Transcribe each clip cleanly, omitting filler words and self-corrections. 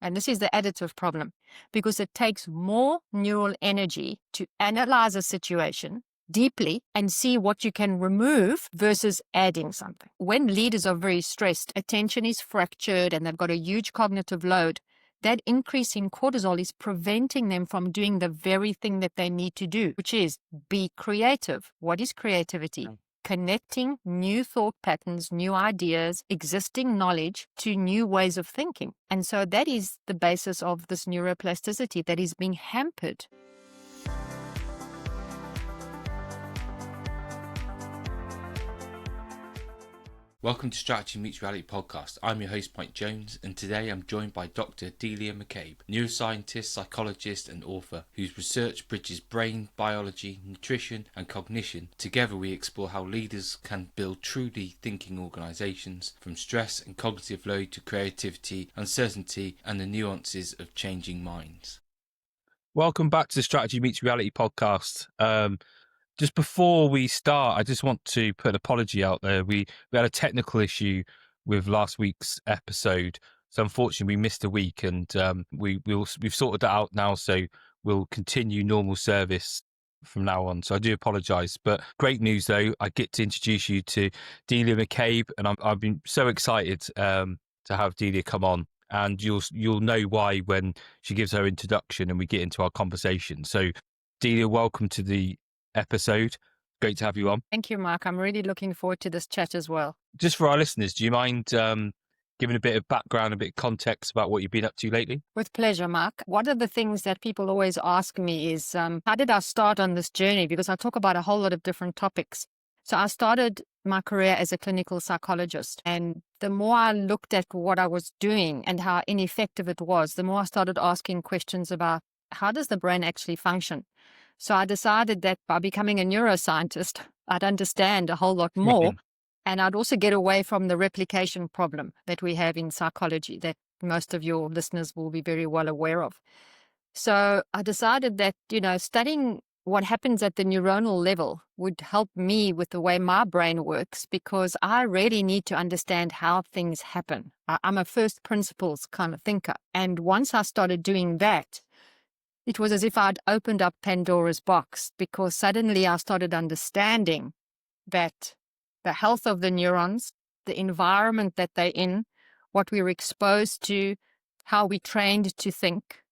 And this is the additive problem, because it takes more neural energy to analyze a situation deeply and see what you can remove versus adding something. When leaders are very stressed, attention is fractured and they've got a huge cognitive load, that increase in cortisol is preventing them from doing the very thing that they need to do, which is be creative. What is creativity? Connecting new thought patterns, new ideas, existing knowledge to new ways of thinking. And so that is the basis of this neuroplasticity that is being hampered. Welcome to Strategy Meets Reality podcast. I'm your host, Mike Jones, and today I'm joined by Dr. Delia McCabe, neuroscientist, psychologist, and author, whose research bridges brain, biology, nutrition, and cognition. Together we explore how leaders can build truly thinking organizations, from stress and cognitive load to creativity, uncertainty, and the nuances of changing minds. Welcome back to the Strategy Meets Reality podcast. Just before we start, I just want to put an apology out there. We had a technical issue with last week's episode, so unfortunately we missed a week, and we've sorted that out now, so we'll continue normal service from now on. So I do apologise, but great news though. I get to introduce you to Delia McCabe, and I've been so excited to have Delia come on, and you'll know why when she gives her introduction and we get into our conversation. So Delia, welcome to the episode. Great to have you on. Thank you, Mark. I'm really looking forward to this chat as well. Just for our listeners, do you mind giving a bit of background, a bit of context about what you've been up to lately? With pleasure, Mark. One of the things that people always ask me is, how did I start on this journey? Because I talk about a whole lot of different topics. So I started my career as a clinical psychologist, and the more I looked at what I was doing and how ineffective it was, the more I started asking questions about how does the brain actually function? So I decided that by becoming a neuroscientist, I'd understand a whole lot more, and I'd also get away from the replication problem that we have in psychology that most of your listeners will be very well aware of. So I decided that, studying what happens at the neuronal level would help me with the way my brain works, because I really need to understand how things happen. I'm a first principles kind of thinker. And once I started doing that, it was as if I'd opened up Pandora's box, because suddenly I started understanding that the health of the neurons, the environment that they're in, what we were exposed to, how we trained to think,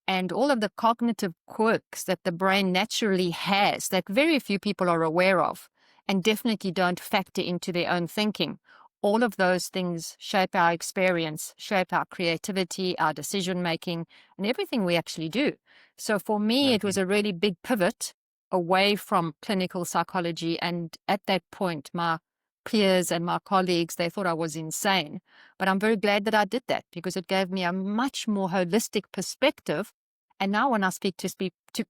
and all of the cognitive quirks that the brain naturally has that very few people are aware of and definitely don't factor into their own thinking. All of those things shape our experience, shape our creativity, our decision-making, and everything we actually do. So for me, it was a really big pivot away from clinical psychology. And at that point, my peers and my colleagues, they thought I was insane. But I'm very glad that I did that, because it gave me a much more holistic perspective. And now when I speak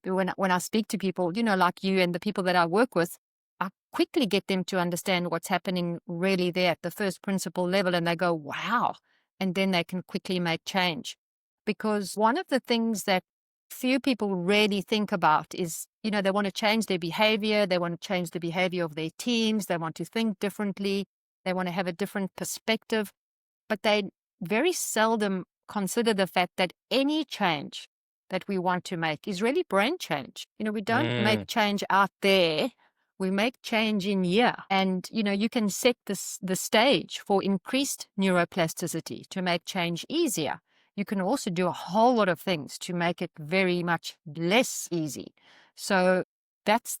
when I speak to people, like you and the people that I work with, I quickly get them to understand what's happening really there at the first principle level, and they go, wow, and then they can quickly make change. Because one of the things that few people really think about is, they want to change their behavior, they want to change the behavior of their teams, they want to think differently, they want to have a different perspective, but they very seldom consider the fact that any change that we want to make is really brain change. We don't make change out there. We make change in here. And, you can set the stage for increased neuroplasticity to make change easier. You can also do a whole lot of things to make it very much less easy. So that's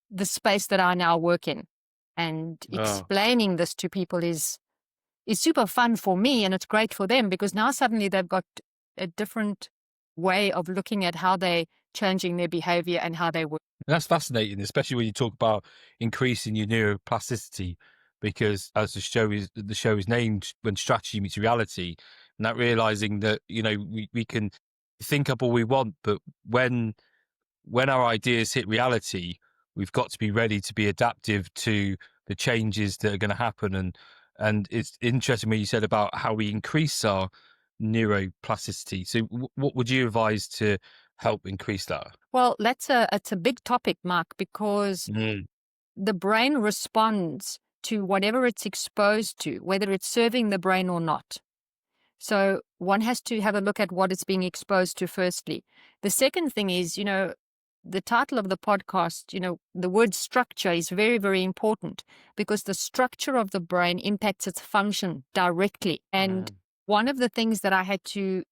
the space that I now work in. And explaining this to people is super fun for me, and it's great for them, because now suddenly they've got a different way of looking at how they're changing their behavior and how they work. And that's fascinating, especially when you talk about increasing your neuroplasticity, because as the show is named, When Strategy Meets Reality, and that realizing that, we can think up all we want, but when our ideas hit reality, we've got to be ready to be adaptive to the changes that are going to happen. And it's interesting when you said about how we increase our neuroplasticity. So what would you advise to help increase that? Well, it's a big topic, Mark, because the brain responds to whatever it's exposed to, whether it's serving the brain or not. So one has to have a look at what it's being exposed to firstly. The second thing is, the title of the podcast, the word structure is very, very important because the structure of the brain impacts its function directly. And one of the things that I had to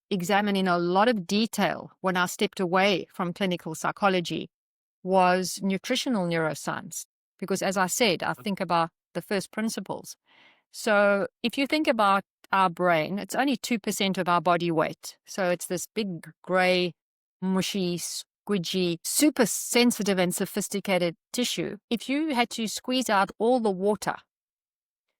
examine in a lot of detail when I stepped away from clinical psychology was nutritional neuroscience. Because as I said, I think about the first principles. So if you think about our brain, it's only 2% of our body weight. So it's this big, gray, mushy, squidgy, super sensitive and sophisticated tissue. If you had to squeeze out all the water,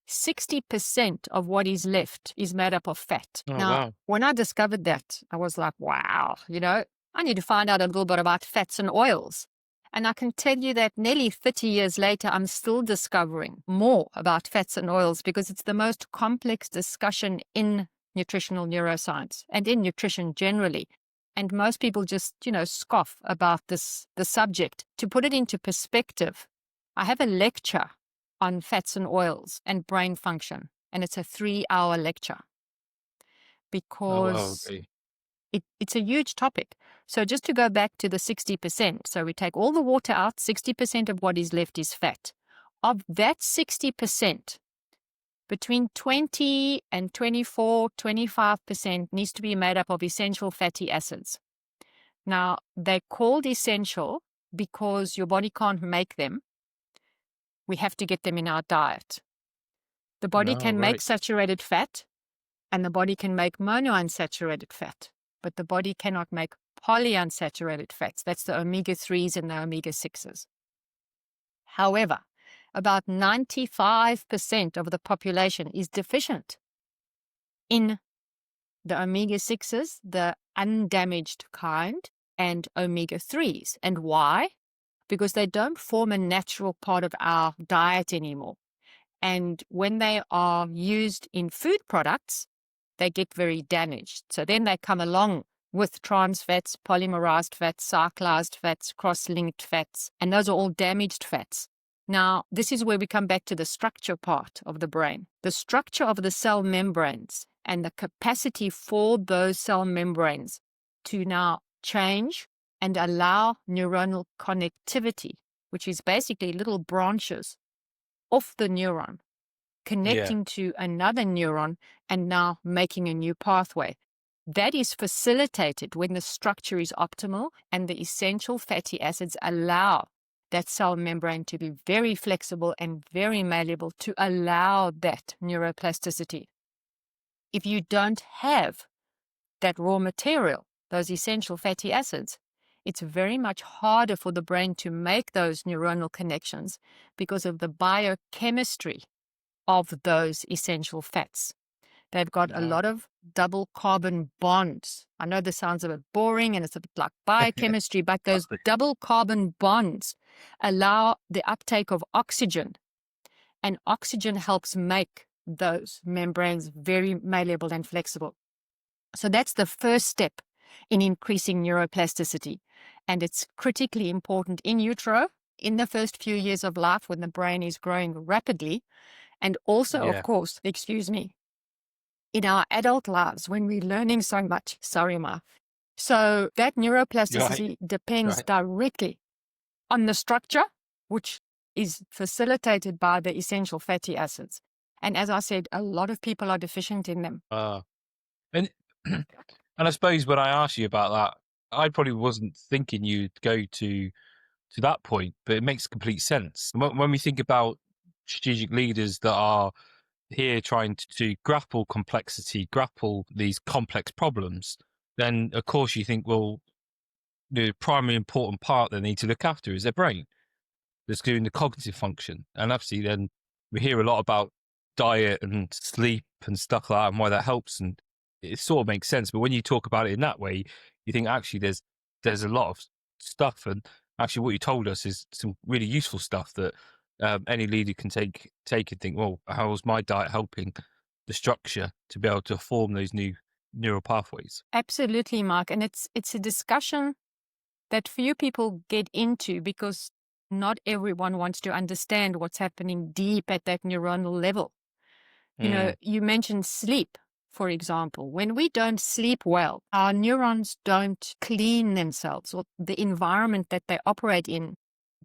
60% of what is left is made up of fat. Oh, Now, wow. when I discovered that, I was like, wow, I need to find out a little bit about fats and oils. And I can tell you that nearly 30 years later, I'm still discovering more about fats and oils because it's the most complex discussion in nutritional neuroscience and in nutrition generally. And most people just, scoff about the subject. To put it into perspective, I have a lecture on fats and oils and brain function, and it's a 3-hour lecture Oh, wow. because Okay. it's a huge topic. So just to go back to the 60%, so we take all the water out, 60% of what is left is fat. Of that 60%, between 20 and 24, 25% needs to be made up of essential fatty acids. Now, they're called essential because your body can't make them. We have to get them in our diet. The body No, can make right. saturated fat, and the body can make monounsaturated fat, but the body cannot make polyunsaturated fats. That's the omega-3s and the omega-6s. However, about 95% of the population is deficient in the omega-6s, the undamaged kind, and omega-3s. And why? Because they don't form a natural part of our diet anymore. And when they are used in food products, they get very damaged. So then they come along with trans fats, polymerized fats, cyclized fats, cross-linked fats, and those are all damaged fats. Now, this is where we come back to the structure part of the brain. The structure of the cell membranes and the capacity for those cell membranes to now change and allow neuronal connectivity, which is basically little branches off the neuron, connecting to another neuron and now making a new pathway. That is facilitated when the structure is optimal and the essential fatty acids allow that cell membrane to be very flexible and very malleable to allow that neuroplasticity. If you don't have that raw material, those essential fatty acids, it's very much harder for the brain to make those neuronal connections because of the biochemistry of those essential fats. They've got a lot of double carbon bonds. I know this sounds a bit boring and it's a bit like biochemistry, but those double carbon bonds allow the uptake of oxygen, and oxygen helps make those membranes very malleable and flexible. So that's the first step in increasing neuroplasticity. And it's critically important in utero, in the first few years of life when the brain is growing rapidly. And also, of course, in our adult lives when we're learning so much. Sorry, Ma. So that neuroplasticity depends directly on the structure, which is facilitated by the essential fatty acids. And as I said, a lot of people are deficient in them. And and I suppose when I asked you about that, I probably wasn't thinking you'd go to that point, but it makes complete sense. When we think about strategic leaders that are here trying to grapple complexity, grapple these complex problems, then of course you think, well, the primary important part they need to look after is their brain that's doing the cognitive function. And obviously then we hear a lot about diet and sleep and stuff like that and why that helps, and it sort of makes sense. But when you talk about it in that way, you think actually there's a lot of stuff, and actually what you told us is some really useful stuff that any leader can take and think, well, how's my diet helping the structure to be able to form those new neural pathways? Absolutely, Mark. And it's a discussion that few people get into because not everyone wants to understand what's happening deep at that neuronal level. You mentioned sleep. for example, when we don't sleep well, our neurons don't clean themselves, or the environment that they operate in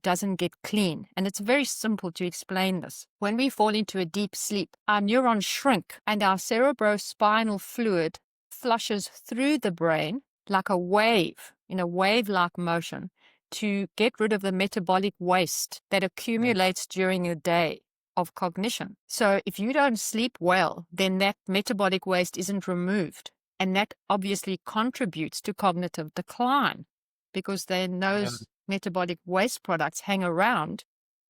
doesn't get clean. And it's very simple to explain this. When we fall into a deep sleep, our neurons shrink and our cerebrospinal fluid flushes through the brain like a wave, in a wave-like motion, to get rid of the metabolic waste that accumulates during the day of cognition. So if you don't sleep well, then that metabolic waste isn't removed. And that obviously contributes to cognitive decline, because then those metabolic waste products hang around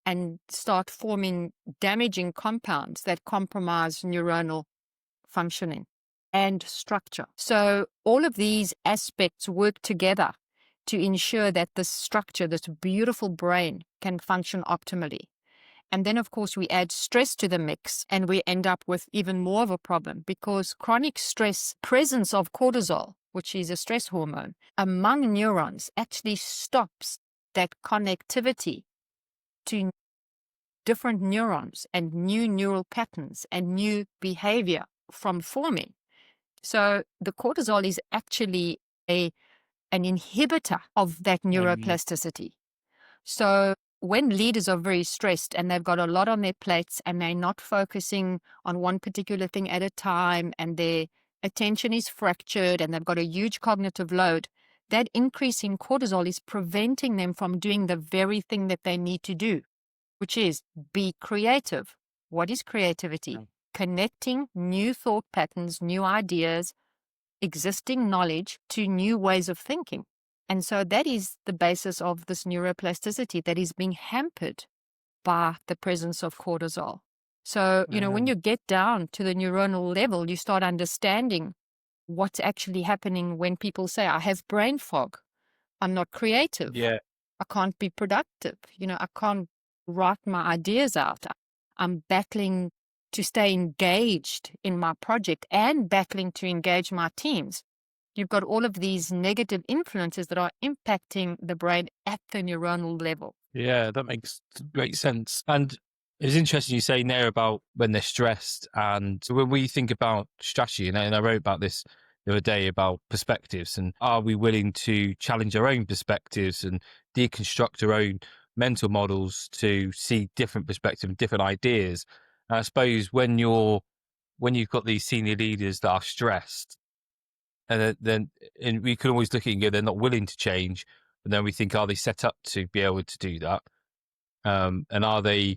and start forming damaging compounds that compromise neuronal functioning and structure. So all of these aspects work together to ensure that this structure, this beautiful brain, can function optimally. And then, of course, we add stress to the mix and we end up with even more of a problem, because chronic stress, presence of cortisol, which is a stress hormone, among neurons actually stops that connectivity to different neurons and new neural patterns and new behavior from forming. So the cortisol is actually an inhibitor of that neuroplasticity. So when leaders are very stressed and they've got a lot on their plates and they're not focusing on one particular thing at a time, and their attention is fractured and they've got a huge cognitive load, that increase in cortisol is preventing them from doing the very thing that they need to do, which is be creative. What is creativity? Connecting new thought patterns, new ideas, existing knowledge to new ways of thinking. And so that is the basis of this neuroplasticity that is being hampered by the presence of cortisol. So, when you get down to the neuronal level, you start understanding what's actually happening when people say, I have brain fog, I'm not creative, I can't be productive, I can't write my ideas out, I'm battling to stay engaged in my project and battling to engage my teams. You've got all of these negative influences that are impacting the brain at the neuronal level. Yeah, that makes great sense. And it's interesting you saying there about when they're stressed. And when we think about strategy, and I wrote about this the other day about perspectives, and are we willing to challenge our own perspectives and deconstruct our own mental models to see different perspectives and different ideas? And I suppose when you've got these senior leaders that are stressed, and we can always look at it and go, they're not willing to change. But then we think, are they set up to be able to do that? And are they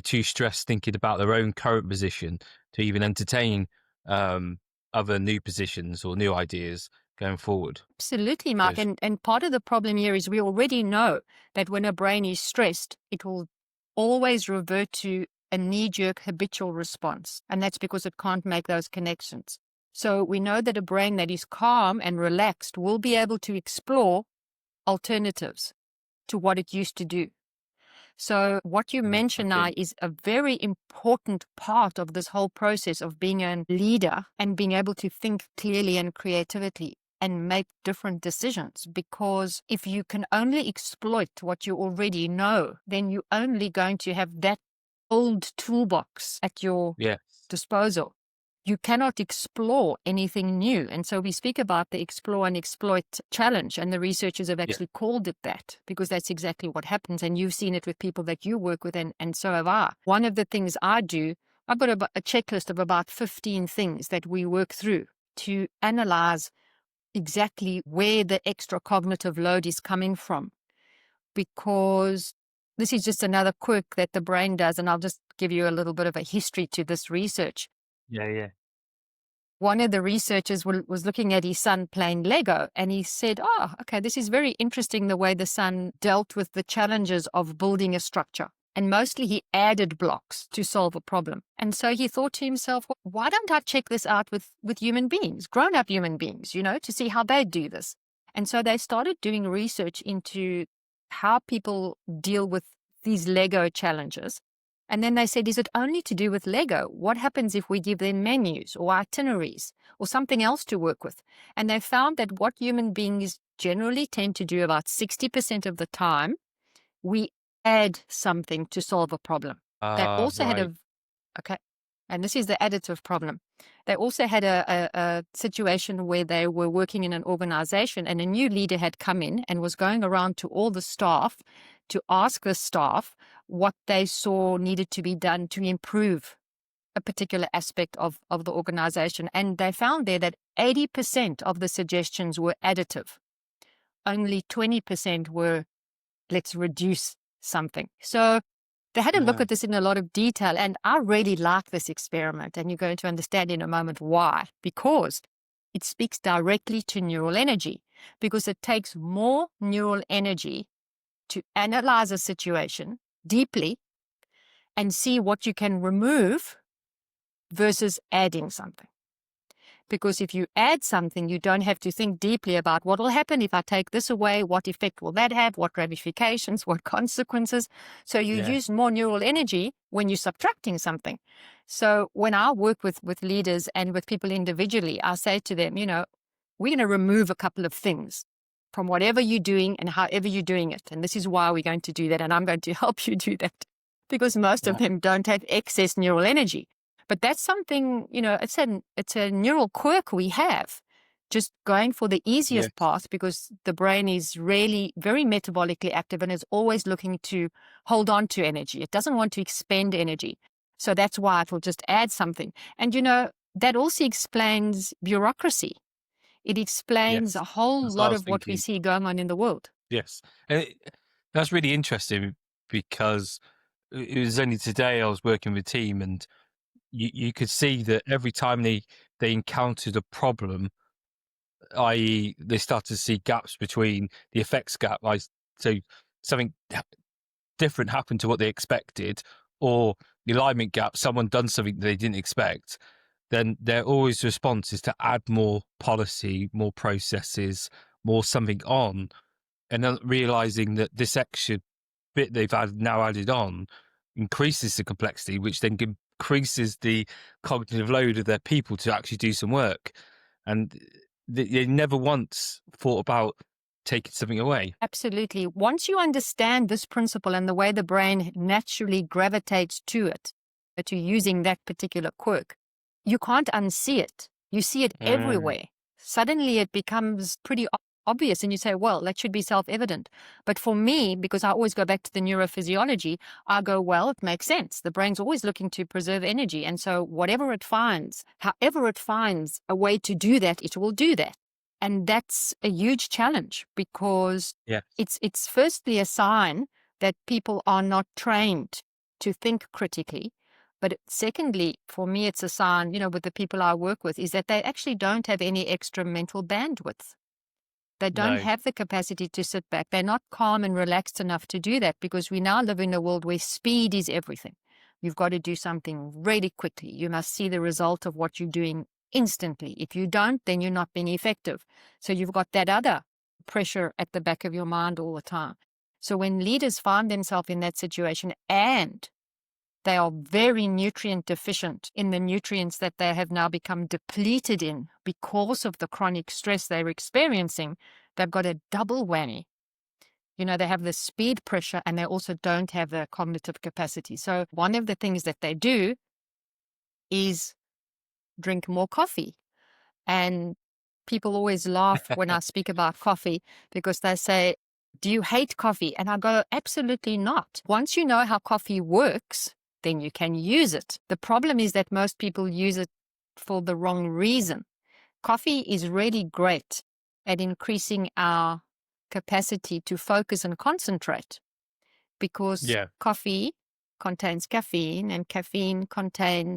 too stressed thinking about their own current position to even entertain other new positions or new ideas going forward? Absolutely, Mark. And part of the problem here is we already know that when a brain is stressed, it will always revert to a knee-jerk habitual response. And that's because it can't make those connections. So we know that a brain that is calm and relaxed will be able to explore alternatives to what it used to do. So what you mentioned now is a very important part of this whole process of being a leader and being able to think clearly and creatively and make different decisions. Because if you can only exploit what you already know, then you're only going to have that old toolbox at your disposal. You cannot explore anything new. And so we speak about the explore and exploit challenge, and the researchers have actually called it that, because that's exactly what happens. And you've seen it with people that you work with, and so have I. One of the things I do, I've got a checklist of about 15 things that we work through to analyze exactly where the extra cognitive load is coming from. Because this is just another quirk that the brain does, and I'll just give you a little bit of a history to this research. One of the researchers was looking at his son playing Lego, and he said, okay, this is very interesting the way the son dealt with the challenges of building a structure. And mostly he added blocks to solve a problem. And so he thought to himself, well, why don't I check this out with human beings, grown-up human beings, to see how they do this. And so they started doing research into how people deal with these Lego challenges. And then they said, is it only to do with Lego? What happens if we give them menus or itineraries or something else to work with? And they found that what human beings generally tend to do about 60% of the time, we add something to solve a problem. They also had and this is the additive problem. They also had a situation where they were working in an organization and a new leader had come in and was going around to all the staff to ask the staff what they saw needed to be done to improve a particular aspect of the organization. And they found there that 80% of the suggestions were additive. Only 20% were, let's reduce something. So they had to look at this in a lot of detail, and I really like this experiment, and you're going to understand in a moment why. Because it speaks directly to neural energy, because it takes more neural energy to analyze a situation deeply and see what you can remove versus adding something. Because if you add something, you don't have to think deeply about what will happen if I take this away, what effect will that have, what ramifications, what consequences. So you use more neural energy when you're subtracting something. So when I work with leaders and with people individually, I say to them, we're going to remove a couple of things from whatever you're doing and however you're doing it. And this is why we're going to do that. And I'm going to help you do that, because most of them don't have excess neural energy. But that's something, it's a neural quirk we have, just going for the easiest path, because the brain is really very metabolically active and is always looking to hold on to energy. It doesn't want to expend energy. So that's why it will just add something. And, that also explains bureaucracy. It explains a whole lot of what we see going on in the world. Yes. And that's really interesting, because it was only today I was working with a team, and you could see that every time they encountered a problem, i.e. they started to see gaps between the effects gap, so something different happened to what they expected, or the alignment gap, someone done something they didn't expect, then their always response is to add more policy, more processes, more something on, and then realizing that this extra bit they've now added on increases the complexity, which then increases the cognitive load of their people to actually do some work. And they never once thought about taking something away. Absolutely. Once you understand this principle and the way the brain naturally gravitates to it, to using that particular quirk, you can't unsee it. You see it everywhere. Suddenly it becomes pretty obvious, and you say, well, that should be self-evident. But for me, because I always go back to the neurophysiology, I go, well, it makes sense. The brain's always looking to preserve energy. And so whatever it finds, however it finds a way to do that, it will do that. And that's a huge challenge, because it's firstly a sign that people are not trained to think critically. But secondly, for me, it's a sign, with the people I work with, is that they actually don't have any extra mental bandwidth. They don't have the capacity to sit back. They're not calm and relaxed enough to do that, because we now live in a world where speed is everything. You've got to do something really quickly. You must see the result of what you're doing instantly. If you don't, then you're not being effective. So you've got that other pressure at the back of your mind all the time. So when leaders find themselves in that situation and they are very nutrient deficient in the nutrients that they have now become depleted in because of the chronic stress they're experiencing, they've got a double whammy. They have the speed pressure and they also don't have the cognitive capacity. So one of the things that they do is drink more coffee. And people always laugh when I speak about coffee, because they say, do you hate coffee? And I go, absolutely not. Once you know how coffee works, then you can use it. The problem is that most people use it for the wrong reason. Coffee is really great at increasing our capacity to focus and concentrate, because coffee contains caffeine, and caffeine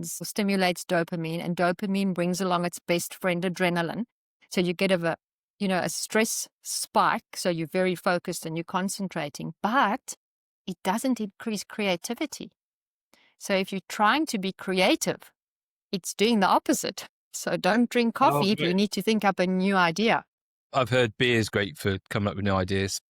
stimulates dopamine, and dopamine brings along its best friend, adrenaline. So you get a stress spike, so you're very focused and you're concentrating, but it doesn't increase creativity. So if you're trying to be creative, it's doing the opposite. So don't drink coffee if you need to think up a new idea. I've heard beer is great for coming up with new ideas.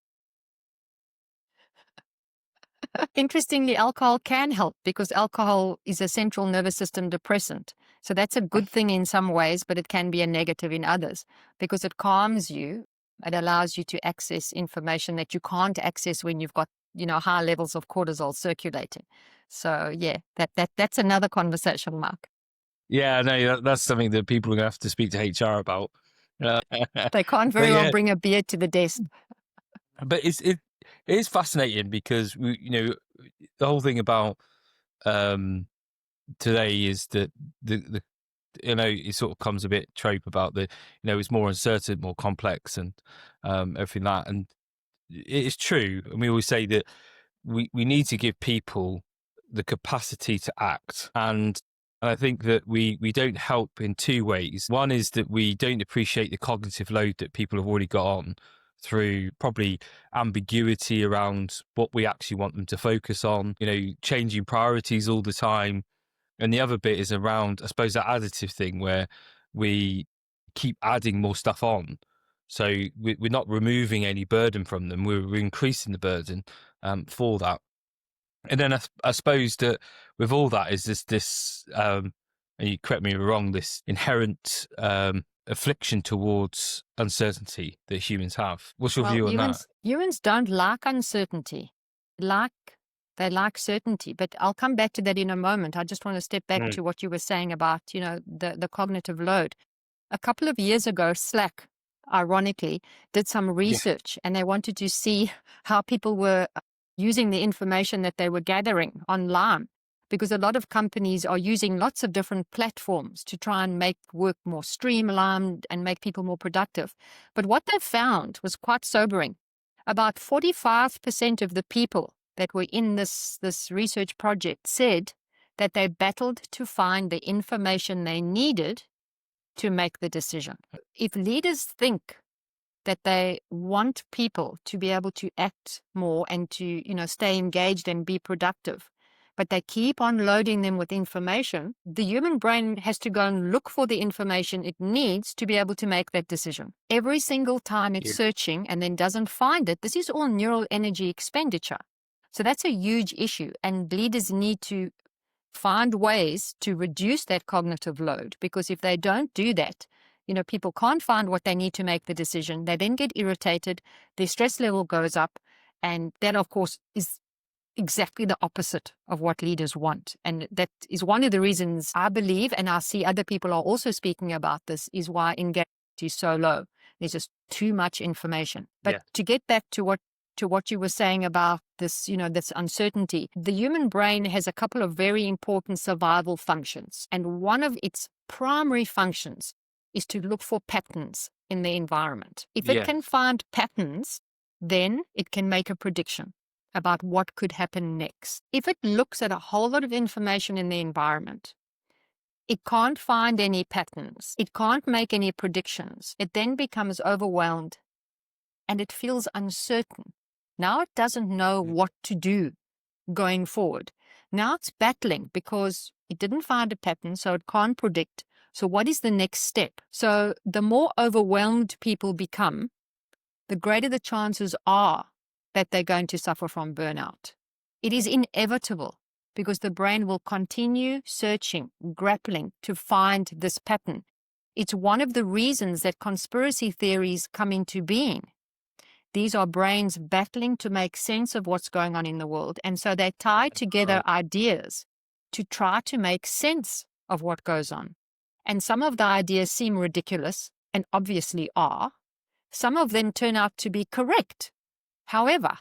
Interestingly, alcohol can help, because alcohol is a central nervous system depressant. So that's a good thing in some ways, but it can be a negative in others, because it calms you. It allows you to access information that you can't access when you've got, high levels of cortisol circulating. So yeah, that's another conversation, Mark. Yeah, no, that's something that people are going to have to speak to HR about. They can't very well bring a beer to the desk. But it is fascinating because the whole thing about today is that the it sort of comes a bit trope about it's more uncertain, more complex, and everything that, and it is true. And we always say that we need to give people the capacity to act, and I think that we don't help in two ways. One is that we don't appreciate the cognitive load that people have already got on through probably ambiguity around what we actually want them to focus on, changing priorities all the time. And the other bit is around, I suppose, that additive thing where we keep adding more stuff on. So we're not removing any burden from them. We're increasing the burden for that. And then I suppose that with all that is this and you correct me if I'm wrong, this inherent affliction towards uncertainty that humans have. What's your view on that? Humans don't like uncertainty. They like certainty, but I'll come back to that in a moment. I just want to step back to what you were saying about, the cognitive load. A couple of years ago, Slack, ironically, did some research and they wanted to see how people were using the information that they were gathering online, because a lot of companies are using lots of different platforms to try and make work more streamlined and make people more productive. But what they found was quite sobering. About 45% of the people that were in this research project said that they battled to find the information they needed to make the decision. If leaders think that they want people to be able to act more and to, stay engaged and be productive, but they keep on loading them with information, the human brain has to go and look for the information it needs to be able to make that decision. Every single time it's searching and then doesn't find it, this is all neural energy expenditure. So that's a huge issue, and leaders need to find ways to reduce that cognitive load, because if they don't do that, people can't find what they need to make the decision. They then get irritated, their stress level goes up, and that, of course, is exactly the opposite of what leaders want. And that is one of the reasons I believe, and I see other people are also speaking about this, is why engagement is so low. There's just too much information. But to get back to what you were saying about this, this uncertainty, the human brain has a couple of very important survival functions. And one of its primary functions is to look for patterns in the environment. If it can find patterns, then it can make a prediction about what could happen next. If it looks at a whole lot of information in the environment, it can't find any patterns. It can't make any predictions. It then becomes overwhelmed and it feels uncertain. Now it doesn't know what to do going forward. Now it's battling because it didn't find a pattern, so it can't predict. So what is the next step? So the more overwhelmed people become, the greater the chances are that they're going to suffer from burnout. It is inevitable because the brain will continue searching, grappling to find this pattern. It's one of the reasons that conspiracy theories come into being. These are brains battling to make sense of what's going on in the world. And so they tie together ideas to try to make sense of what goes on. And some of the ideas seem ridiculous, and obviously are. Some of them turn out to be correct. However,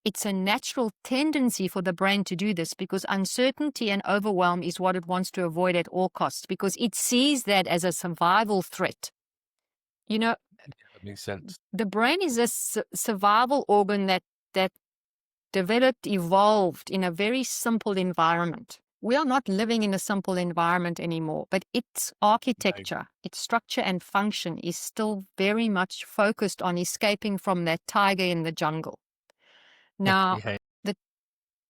it's a natural tendency for the brain to do this because uncertainty and overwhelm is what it wants to avoid at all costs, because it sees that as a survival threat. That makes sense. The brain is a survival organ that evolved in a very simple environment. We are not living in a simple environment anymore, but its architecture, its structure and function is still very much focused on escaping from that tiger in the jungle. Now, the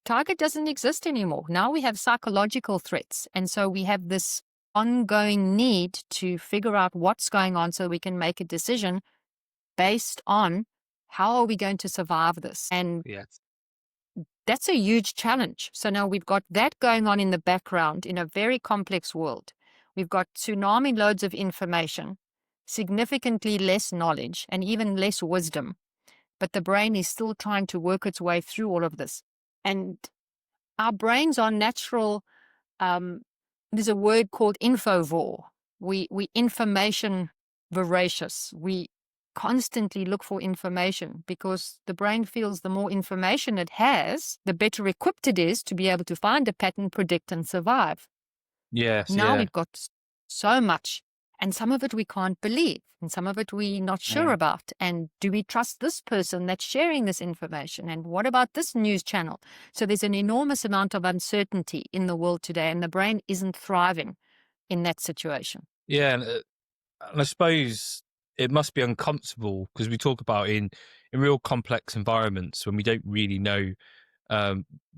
tiger doesn't exist anymore. Now we have psychological threats. And so we have this ongoing need to figure out what's going on so we can make a decision based on how are we going to survive this. And that's a huge challenge. So now we've got that going on in the background in a very complex world. We've got tsunami loads of information, significantly less knowledge, and even less wisdom. But the brain is still trying to work its way through all of this. And our brains are natural there's a word called infovore. We information voracious. We constantly look for information because the brain feels the more information it has, the better equipped it is to be able to find a pattern, predict, and survive. Yes, Now yeah. we've got so much, and some of it we can't believe, and some of it we're not sure about. And do we trust this person that's sharing this information? And what about this news channel? So there's an enormous amount of uncertainty in the world today, and the brain isn't thriving in that situation. Yeah, and I suppose it must be uncomfortable because we talk about in real complex environments when we don't really know,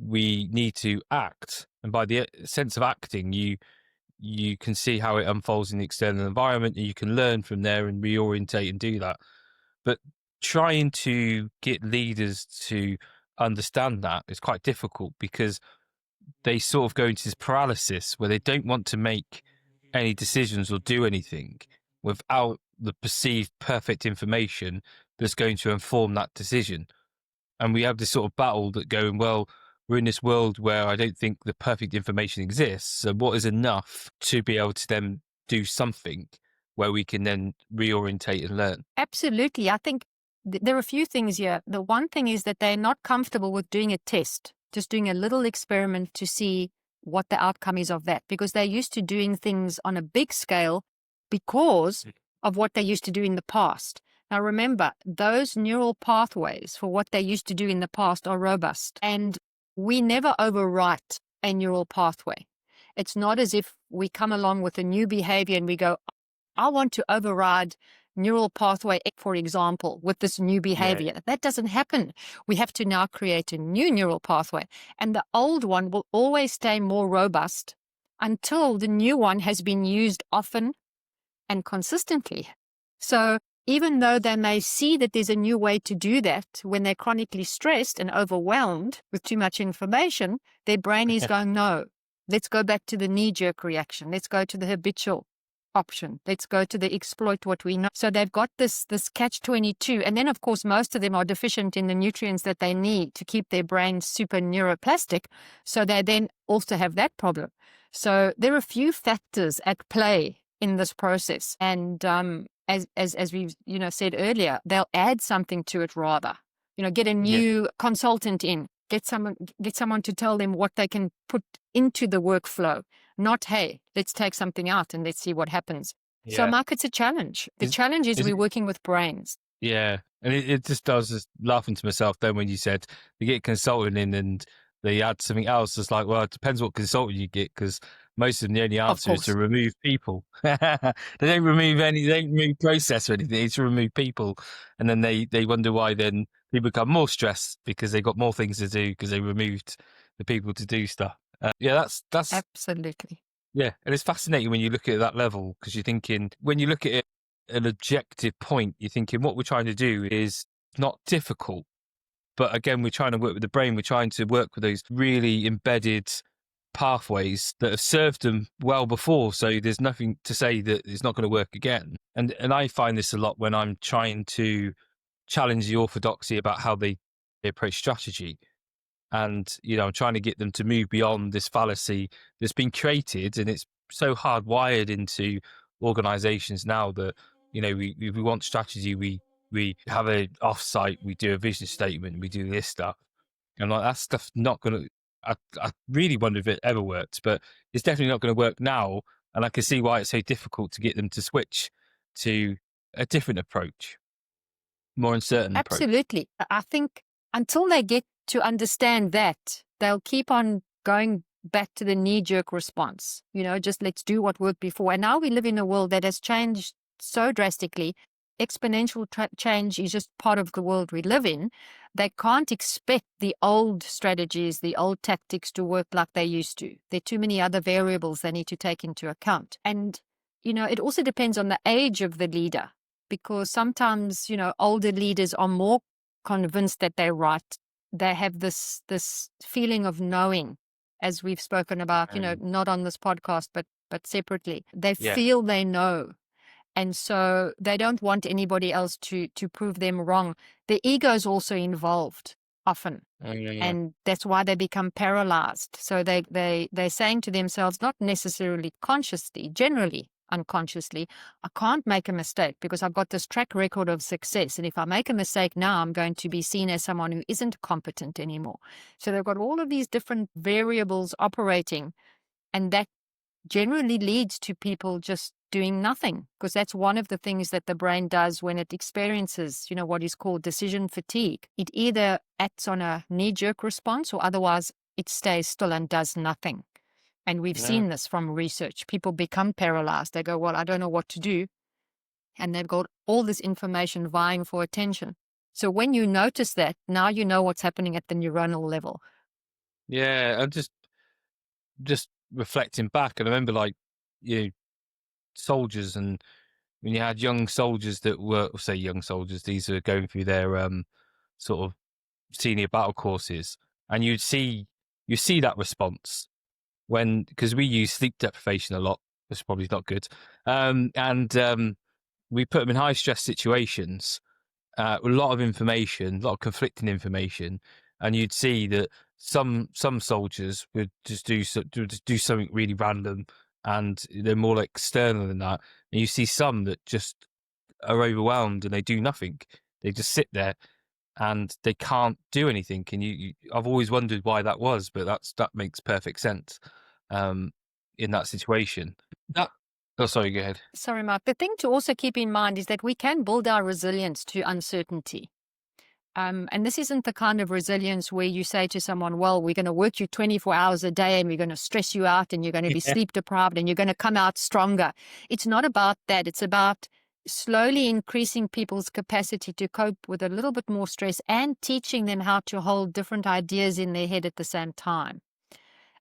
we need to act, and by the sense of acting, you can see how it unfolds in the external environment, and you can learn from there and reorientate and do that. But trying to get leaders to understand that is quite difficult because they sort of go into this paralysis where they don't want to make any decisions or do anything without the perceived perfect information that's going to inform that decision. And we have this sort of battle that going, well, we're in this world where I don't think the perfect information exists. So what is enough to be able to then do something where we can then reorientate and learn? Absolutely. I think there are a few things here. The one thing is that they're not comfortable with doing a test, just doing a little experiment to see what the outcome is of that, because they're used to doing things on a big scale because of what they used to do in the past. Now, remember, those neural pathways for what they used to do in the past are robust, and we never overwrite a neural pathway. It's not as if we come along with a new behavior and we go, I want to override neural pathway, for example, with this new behavior. Yeah. That doesn't happen. We have to now create a new neural pathway, and the old one will always stay more robust until the new one has been used often and consistently. So even though they may see that there's a new way to do that, when they're chronically stressed and overwhelmed with too much information, their brain is going, no, let's go back to the knee-jerk reaction. Let's go to the habitual option. Let's go to the exploit what we know. So they've got this catch-22. And then, of course, most of them are deficient in the nutrients that they need to keep their brain super neuroplastic. So they then also have that problem. So there are a few factors at play in this process. And as we've said earlier, they'll add something to it rather. Get a new consultant in. Get someone to tell them what they can put into the workflow. Not, hey, let's take something out and let's see what happens. Yeah. So, Mark, it's a challenge. The challenge is we're working with brains. Yeah. And it just does, just laughing to myself then when you said you get a consultant in and they add something else. It's like, well, it depends what consultant you get, because most of them, the only answer is to remove people. They don't remove process or anything. It's to remove people. And then they wonder why then people become more stressed because they got more things to do because they removed the people to do stuff. That's absolutely. Yeah. And it's fascinating when you look at it at that level, because you're thinking, when you look at it an objective point, you're thinking what we're trying to do is not difficult. But again, we're trying to work with the brain. We're trying to work with those really embedded pathways that have served them well before. So there's nothing to say that it's not going to work again. And I find this a lot when I'm trying to challenge the orthodoxy about how they approach strategy. And, I'm trying to get them to move beyond this fallacy that's been created. And it's so hardwired into organizations now that, we want strategy. We have an offsite, we do a vision statement, we do this stuff. And like, that stuff's not going to, I really wonder if it ever works, but it's definitely not going to work now. And I can see why it's so difficult to get them to switch to a different approach, more uncertain approach. Absolutely. I think until they get to understand that, they'll keep on going back to the knee-jerk response. Just let's do what worked before. And now we live in a world that has changed so drastically. Exponential change is just part of the world we live in. They can't expect the old strategies, the old tactics to work like they used to. There are too many other variables they need to take into account. And, it also depends on the age of the leader, because sometimes, older leaders are more convinced that they're right. They have this feeling of knowing, as we've spoken about, not on this podcast, but separately. They feel they know. And so they don't want anybody else to prove them wrong. The ego is also involved. often. Yeah. And that's why they become paralyzed. So they're saying to themselves, not necessarily consciously, generally unconsciously, I can't make a mistake because I've got this track record of success. And if I make a mistake now, I'm going to be seen as someone who isn't competent anymore. So they've got all of these different variables operating, and that generally leads to people just doing nothing, because that's one of the things that the brain does when it experiences, what is called decision fatigue. It either acts on a knee-jerk response, or otherwise it stays still and does nothing. And we've seen this from research. People become paralyzed. They go, well, I don't know what to do. And they've got all this information vying for attention. So when you notice that, now you know what's happening at the neuronal level. Yeah, I'm just reflecting back, and I remember soldiers, and when you had young soldiers that were, say young soldiers, these are going through their sort of senior battle courses, and you see that response because we use sleep deprivation a lot, which probably not good, and we put them in high stress situations, a lot of information, a lot of conflicting information, and you'd see that some soldiers would just do something really random, and they're more like external than that. And you see some that just are overwhelmed and they do nothing. They just sit there and they can't do anything. And I've always wondered why that was, but that makes perfect sense in that situation. Sorry, go ahead. Sorry, Mark. The thing to also keep in mind is that we can build our resilience to uncertainty. And this isn't the kind of resilience where you say to someone, well, we're going to work you 24 hours a day and we're going to stress you out and you're going to be sleep deprived and you're going to come out stronger. It's not about that. It's about slowly increasing people's capacity to cope with a little bit more stress and teaching them how to hold different ideas in their head at the same time.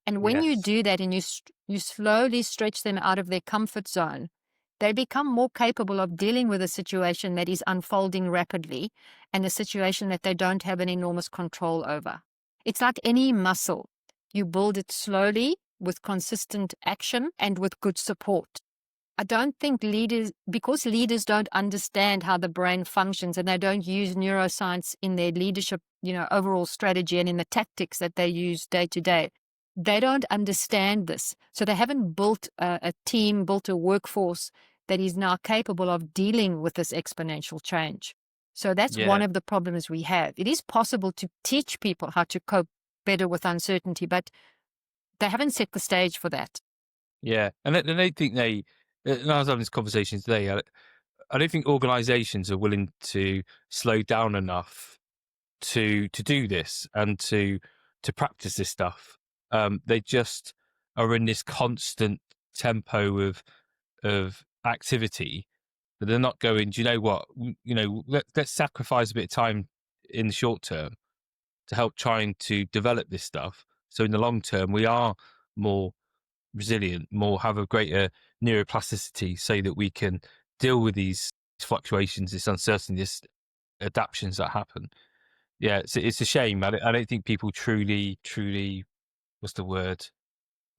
And when you do that and you slowly stretch them out of their comfort zone, they become more capable of dealing with a situation that is unfolding rapidly and a situation that they don't have an enormous control over. It's like any muscle. You build it slowly with consistent action and with good support. I don't think because leaders don't understand how the brain functions and they don't use neuroscience in their leadership, overall strategy and in the tactics that they use day to day, they don't understand this. So they haven't built a team, built a workforce that is now capable of dealing with this exponential change. So that's one of the problems we have. It is possible to teach people how to cope better with uncertainty, but they haven't set the stage for that. Yeah, and they think and I was having this conversation today, I don't think organisations are willing to slow down enough to do this and to practice this stuff. They just are in this constant tempo of activity, but they're not going, do you know what, let's sacrifice a bit of time in the short term to help trying to develop this stuff, so in the long term we are more resilient, have a greater neuroplasticity, so that we can deal with these fluctuations, this uncertainty, this adaptations that happen. Yeah, it's a shame. I don't think people truly, what's the word,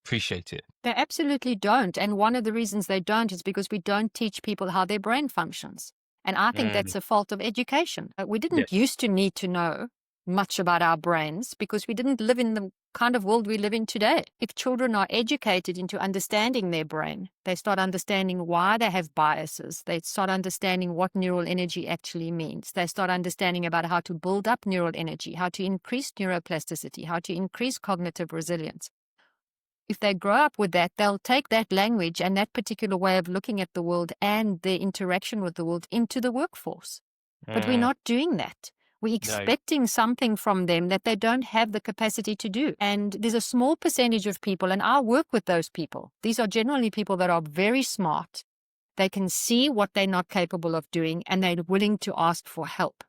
appreciate it. They absolutely don't. And one of the reasons they don't is because we don't teach people how their brain functions. And I think that's a fault of education. We didn't used to need to know much about our brains because we didn't live in the kind of world we live in today. If children are educated into understanding their brain, they start understanding why they have biases. They start understanding what neural energy actually means. They start understanding about how to build up neural energy, how to increase neuroplasticity, how to increase cognitive resilience. If they grow up with that, they'll take that language and that particular way of looking at the world and their interaction with the world into the workforce. But we're not doing that. We're expecting something from them that they don't have the capacity to do. And there's a small percentage of people, and I work with those people. These are generally people that are very smart. They can see what they're not capable of doing, and they're willing to ask for help.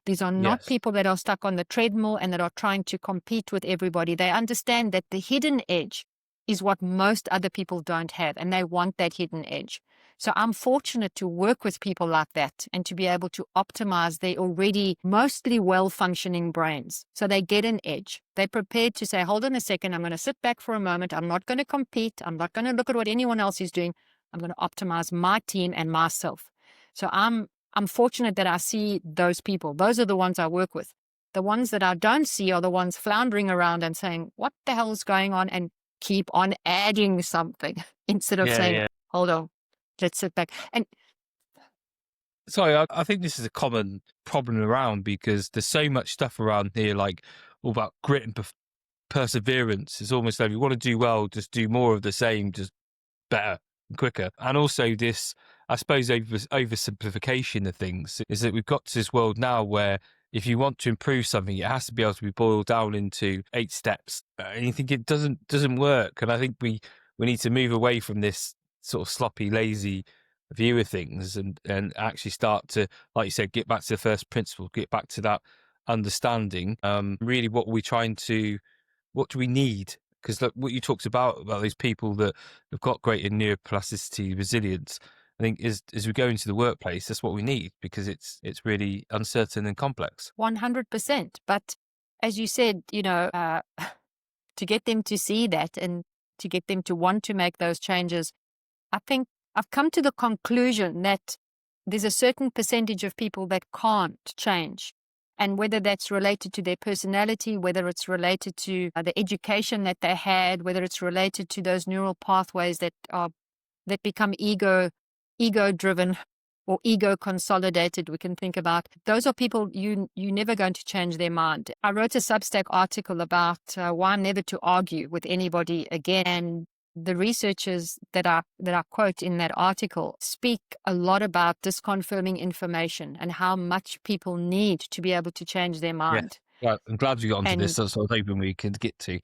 These are not people that are stuck on the treadmill and that are trying to compete with everybody. They understand that the hidden edge is what most other people don't have, and they want that hidden edge. So I'm fortunate to work with people like that and to be able to optimize their already mostly well-functioning brains. So they get an edge. They're prepared to say, hold on a second, I'm going to sit back for a moment. I'm not going to compete. I'm not going to look at what anyone else is doing. I'm going to optimize my team and myself. So I'm fortunate that I see those people. Those are the ones I work with. The ones that I don't see are the ones floundering around and saying, what the hell is going on? And keep on adding something instead of saying, hold on, let's sit back. And sorry, I think this is a common problem around, because there's so much stuff around here, like all about grit and perseverance. It's almost like, if you want to do well, just do more of the same, just better and quicker. And also this, I suppose, oversimplification of things is that we've got to this world now where if you want to improve something, it has to be able to be boiled down into 8 steps. And you think it doesn't work. And I think we need to move away from this sort of sloppy, lazy view of things and actually start to, like you said, get back to the first principle, get back to that understanding. Really, what do we need? Because what you talked about those people that have got greater neuroplasticity, resilience, I think is as we go into the workplace, that's what we need, because it's really uncertain and complex. 100%. But as you said, to get them to see that and to get them to want to make those changes, I think I've come to the conclusion that there's a certain percentage of people that can't change. And whether that's related to their personality, whether it's related to the education that they had, whether it's related to those neural pathways that become ego-driven or ego-consolidated, we can think about. Those are people you're never going to change their mind. I wrote a Substack article about why never to argue with anybody again. And the researchers that I quote in that article speak a lot about disconfirming information and how much people need to be able to change their mind. Yeah, I'm glad you got onto this. That's what I was hoping we could get to.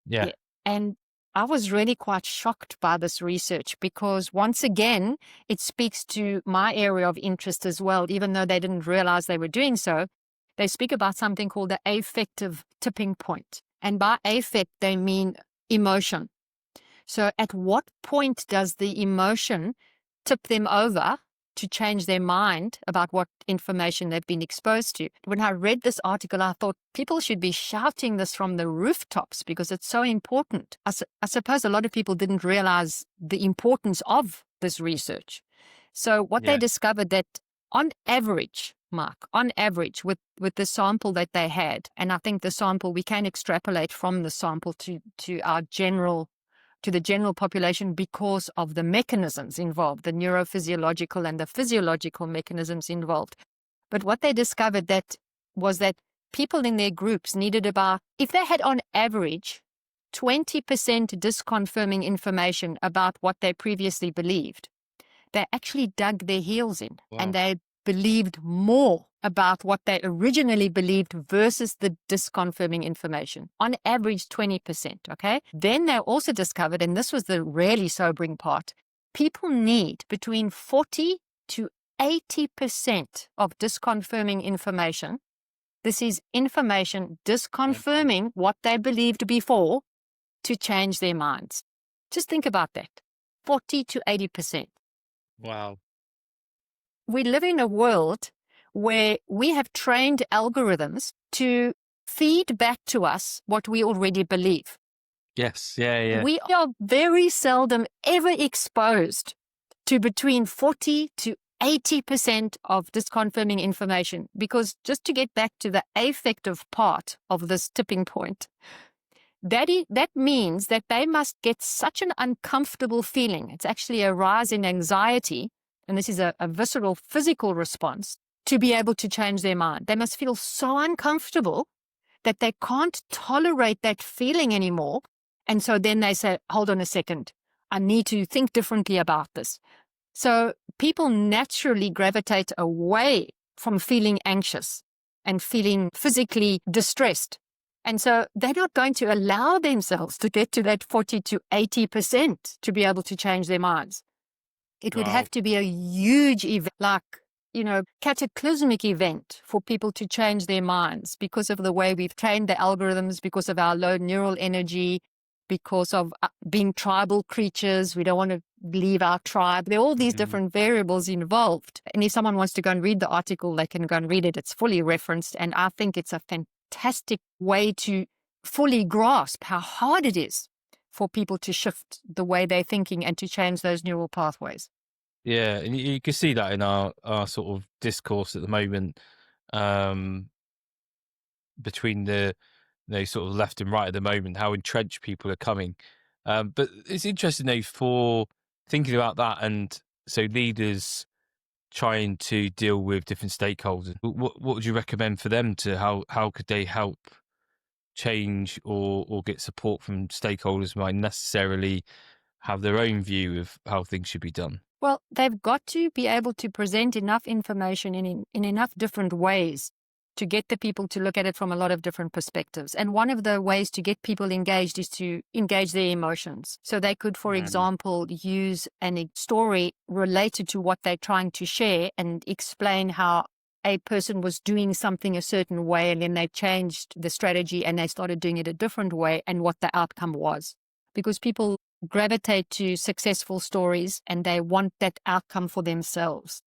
Yeah. And I was really quite shocked by this research, because once again, it speaks to my area of interest as well, even though they didn't realize they were doing so. They speak about something called the affective tipping point. And by affect, they mean emotion. So at what point does the emotion tip them over to change their mind about what information they've been exposed to? When I read this article, I thought people should be shouting this from the rooftops, because it's so important. I suppose a lot of people didn't realize the importance of this research. So what they discovered, that on average, Mark, with the sample that they had, and I think the sample, we can extrapolate from the sample to the general population because of the mechanisms involved, the neurophysiological and the physiological mechanisms involved. But what they discovered was that people in their groups needed about, if they had on average 20% disconfirming information about what they previously believed, they actually dug their heels in. Wow. And they believed more about what they originally believed versus the disconfirming information. On average, 20%, okay? Then they also discovered, and this was the really sobering part, people need between 40 to 80% of disconfirming information. This is information disconfirming what they believed before to change their minds. Just think about that. 40 to 80%. Wow. We live in a world where we have trained algorithms to feed back to us what we already believe. Yes, yeah. We are very seldom ever exposed to between 40 to 80% of disconfirming information, because just to get back to the affective part of this tipping point, that means that they must get such an uncomfortable feeling. It's actually a rise in anxiety, and this is a visceral physical response, to be able to change their mind. They must feel so uncomfortable that they can't tolerate that feeling anymore. And so then they say, hold on a second, I need to think differently about this. So people naturally gravitate away from feeling anxious and feeling physically distressed. And so they're not going to allow themselves to get to that 40 to 80% to be able to change their minds. It would have to be a huge event, like, cataclysmic event for people to change their minds, because of the way we've trained the algorithms, because of our low neural energy, because of being tribal creatures. We don't want to leave our tribe. There are all these different variables involved. And if someone wants to go and read the article, they can go and read it. It's fully referenced. And I think it's a fantastic way to fully grasp how hard it is for people to shift the way they're thinking and to change those neural pathways. Yeah, and you can see that in our sort of discourse at the moment. between the sort of left and right at the moment, how entrenched people are coming. But it's interesting though for thinking about that, and so leaders trying to deal with different stakeholders. What would you recommend for them to how could they help change or get support from stakeholders who might necessarily have their own view of how things should be done? Well, they've got to be able to present enough information in enough different ways to get the people to look at it from a lot of different perspectives. And one of the ways to get people engaged is to engage their emotions. So they could, for example, use a story related to what they're trying to share and explain how a person was doing something a certain way, and then they changed the strategy and they started doing it a different way, and what the outcome was. Because people gravitate to successful stories and they want that outcome for themselves.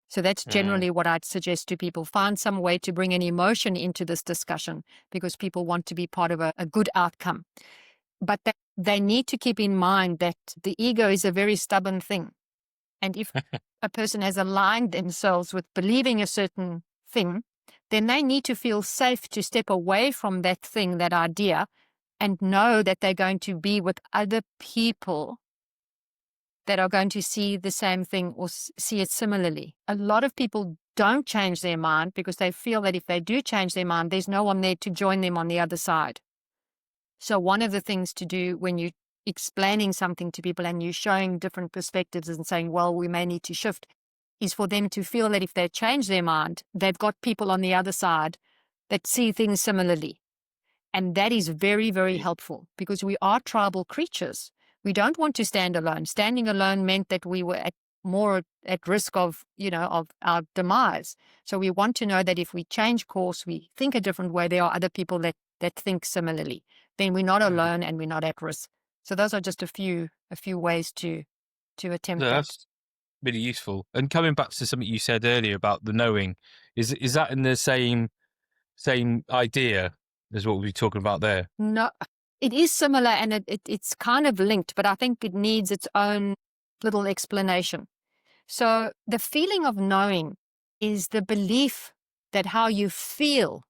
So that's generally what I'd suggest to people. Find some way to bring an emotion into this discussion, because people want to be part of a good outcome. But they need to keep in mind that the ego is a very stubborn thing. And if a person has aligned themselves with believing a certain thing, then they need to feel safe to step away from that thing, that idea, and know that they're going to be with other people that are going to see the same thing or see it similarly. A lot of people don't change their mind because they feel that if they do change their mind, there's no one there to join them on the other side. So one of the things to do when you're explaining something to people and you're showing different perspectives and saying, well, we may need to shift, is for them to feel that if they change their mind, they've got people on the other side that see things similarly. And that is very, very helpful, because we are tribal creatures. We don't want to stand alone. Standing alone meant that we were more at risk of our demise. So we want to know that if we change course, we think a different way, there are other people that think similarly. Then we're not alone and we're not at risk. So those are just a few ways to attempt that. That's really useful. And coming back to something you said earlier about the knowing, is that in the same idea as what we're talking about there? No, it is similar, and it's kind of linked, but I think it needs its own little explanation. So the feeling of knowing is the belief that how you feel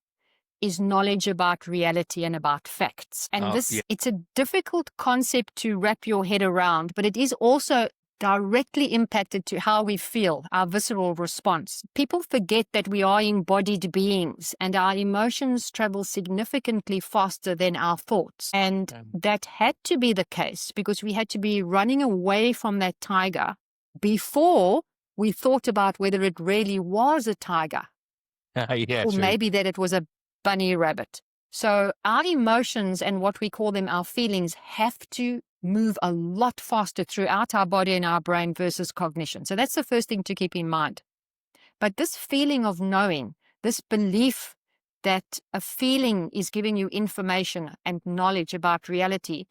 is knowledge about reality and about facts. And it's a difficult concept to wrap your head around, but it is also directly impacted to how we feel, our visceral response. People forget that we are embodied beings and our emotions travel significantly faster than our thoughts. And that had to be the case because we had to be running away from that tiger before we thought about whether it really was a tiger. Or maybe that it was a bunny rabbit. So our emotions and what we call them our feelings have to move a lot faster throughout our body and our brain versus cognition. So that's the first thing to keep in mind. But this feeling of knowing, this belief that a feeling is giving you information and knowledge about reality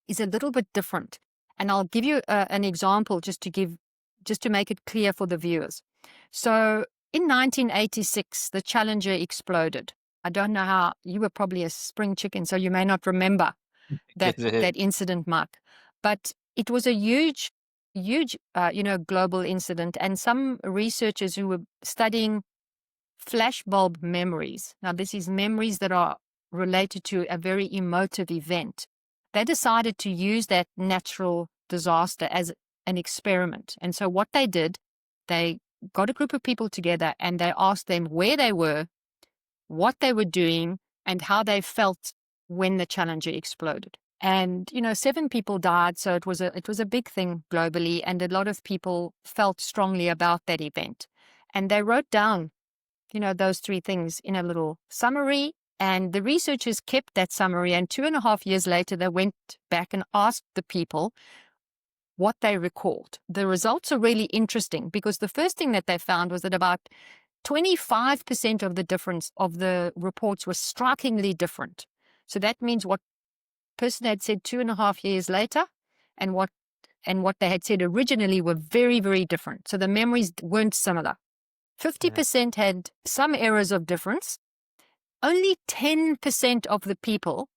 is a little bit different. And I'll give you an example just to make it clear for the viewers. So in 1986, the Challenger exploded. I don't know how, you were probably a spring chicken, so you may not remember that incident, Mark. But it was a huge, global incident. And some researchers who were studying flashbulb memories, now this is memories that are related to a very emotive event, they decided to use that natural disaster as an experiment. And so what they did, they got a group of people together and they asked them where they were, what they were doing, and how they felt when the Challenger exploded. And 7 people died, so it was a big thing globally, and a lot of people felt strongly about that event. And they wrote down those 3 things in a little summary, and the researchers kept that summary, and 2.5 years later they went back and asked the people what they recalled. The results are really interesting because the first thing that they found was that about 25% of the reports were strikingly different. So that means what person had said 2.5 years later and what they had said originally were very, very different. So the memories weren't similar. 50% had some errors of difference. Only 10% of the people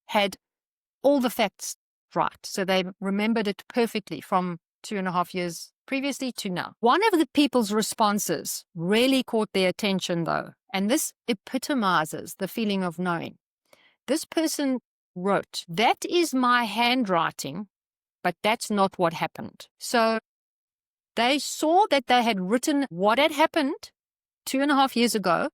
had all the facts right. So they remembered it perfectly from 2.5 years previously to now. One of the people's responses really caught their attention, though, And this epitomizes the feeling of knowing. This person wrote, "That is my handwriting, but that's not what happened." So they saw that they had written what had happened 2.5 years ago,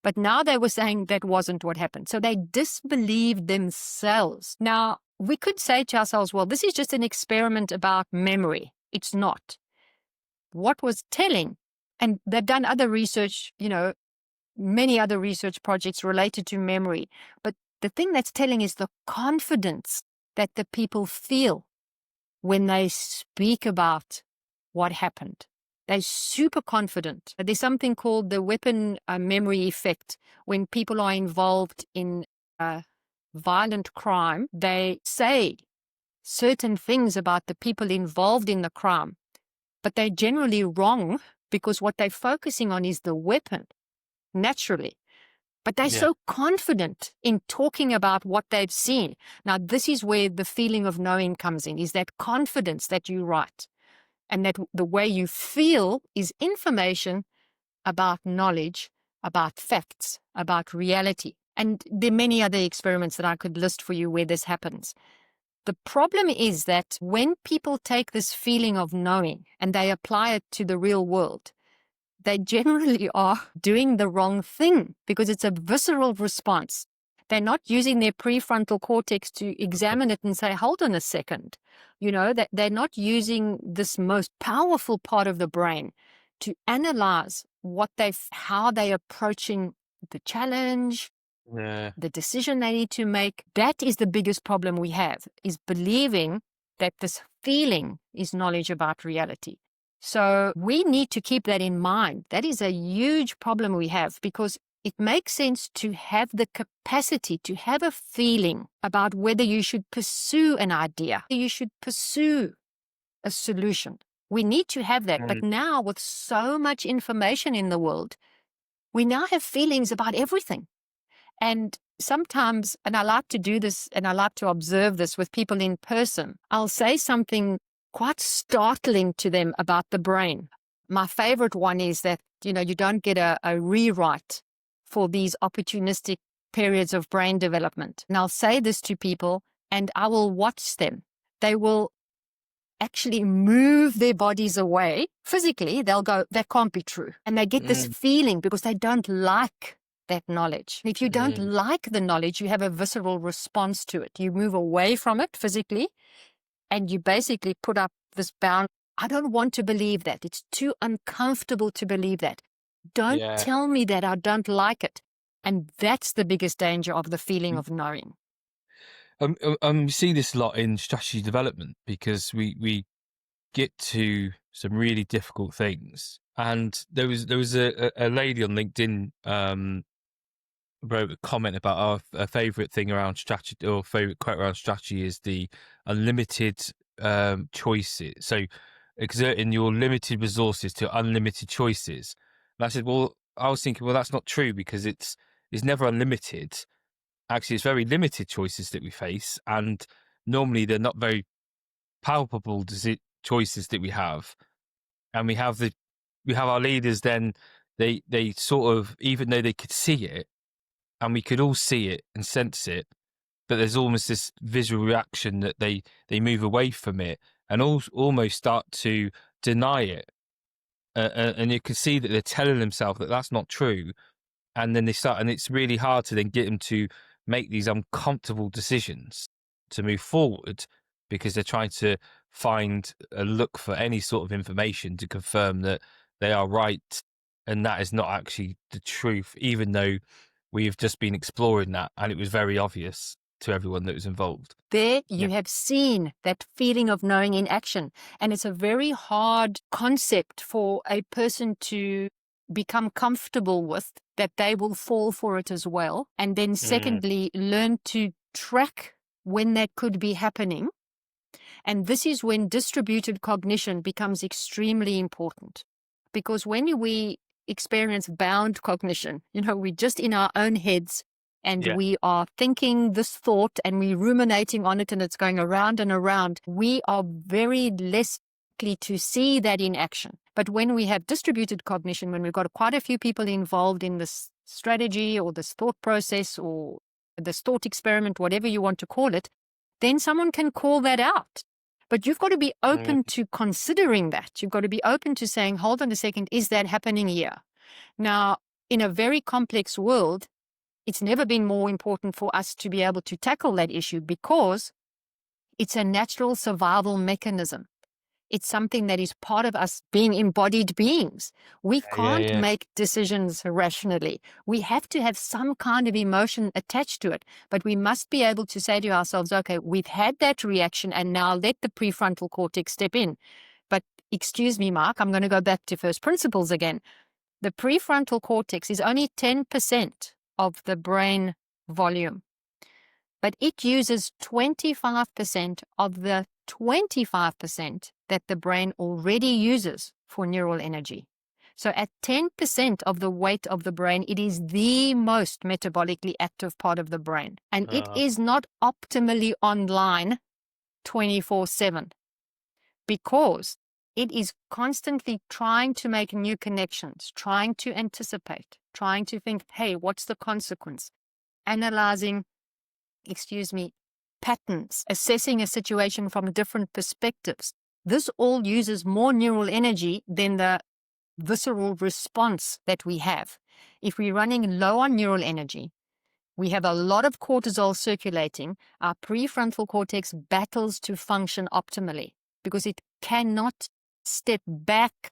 but now they were saying that wasn't what happened. So they disbelieved themselves. Now, we could say to ourselves, well, this is just an experiment about memory. It's not. What was telling, and they've done other research, many other research projects related to memory, but the thing that's telling is the confidence that the people feel when they speak about what happened. They're super confident. There's something called the weapon memory effect. When people are involved in violent crime, they say certain things about the people involved in the crime, but they're generally wrong because what they're focusing on is the weapon, naturally. But they're so confident in talking about what they've seen. Now, this is where the feeling of knowing comes in, is that confidence that you write. And that the way you feel is information about knowledge, about facts, about reality. And there are many other experiments that I could list for you where this happens. The problem is that when people take this feeling of knowing and they apply it to the real world, they generally are doing the wrong thing because it's a visceral response. They're not using their prefrontal cortex to examine it and say, hold on a second. That they're not using this most powerful part of the brain to analyze how they're approaching the challenge, the decision they need to make. That is the biggest problem we have, is believing that this feeling is knowledge about reality. So we need to keep that in mind. That is a huge problem we have, because it makes sense to have the capacity to have a feeling about whether you should pursue an idea, you should pursue a solution. We need to have that. But now with so much information in the world, we now have feelings about everything. And sometimes, and I like to do this and I like to observe this with people in person, I'll say something quite startling to them about the brain. My favorite one is that, you don't get a rewrite for these opportunistic periods of brain development. And I'll say this to people and I will watch them. They will actually move their bodies away. Physically, they'll go, that can't be true. And they get this feeling because they don't like that knowledge. If you don't like the knowledge, you have a visceral response to it. You move away from it physically and you basically put up this bound. I don't want to believe that. It's too uncomfortable to believe that. Don't tell me that I don't like it. And that's the biggest danger of the feeling of knowing. We see this a lot in strategy development because we get to some really difficult things. And there was a lady on LinkedIn wrote a comment about our favorite thing around strategy, or favorite quote around strategy is the unlimited choices. So exerting your limited resources to unlimited choices. And I said, I was thinking, that's not true, because it's never unlimited. Actually, it's very limited choices that we face, and normally they're not very palpable choices that we have. And we have our leaders. Then they sort of, even though they could see it, and we could all see it and sense it, but there's almost this visual reaction that they move away from it and almost start to deny it. And you can see that they're telling themselves that that's not true. And then they start, and it's really hard to then get them to make these uncomfortable decisions to move forward, because they're trying to look for any sort of information to confirm that they are right. And that is not actually the truth, even though we've just been exploring that, and it was very obvious to everyone that was involved. There you have seen that feeling of knowing in action. And it's a very hard concept for a person to become comfortable with, that they will fall for it as well. And then secondly, learn to track when that could be happening. And this is when distributed cognition becomes extremely important. Because when we experience bound cognition, we're just in our own heads and we are thinking this thought and we're ruminating on it and it's going around and around, we are very less likely to see that in action. But when we have distributed cognition, when we've got quite a few people involved in this strategy or this thought process or this thought experiment, whatever you want to call it, then someone can call that out. But you've got to be open to considering that. You've got to be open to saying, hold on a second, is that happening here? Now, in a very complex world, it's never been more important for us to be able to tackle that issue because it's a natural survival mechanism. It's something that is part of us being embodied beings. We can't make decisions rationally. We have to have some kind of emotion attached to it, but we must be able to say to ourselves, okay, we've had that reaction and now let the prefrontal cortex step in. But excuse me, Mark, I'm going to go back to first principles again. The prefrontal cortex is only 10% of the brain volume, but it uses 25% of the 25% that the brain already uses for neural energy. So at 10% of the weight of the brain, it is the most metabolically active part of the brain. And it is not optimally online 24/7 because it is constantly trying to make new connections, trying to anticipate, trying to think, hey, what's the consequence? Analyzing, patterns, assessing a situation from different perspectives. This all uses more neural energy than the visceral response that we have. If we're running low on neural energy, we have a lot of cortisol circulating, our prefrontal cortex battles to function optimally because it cannot step back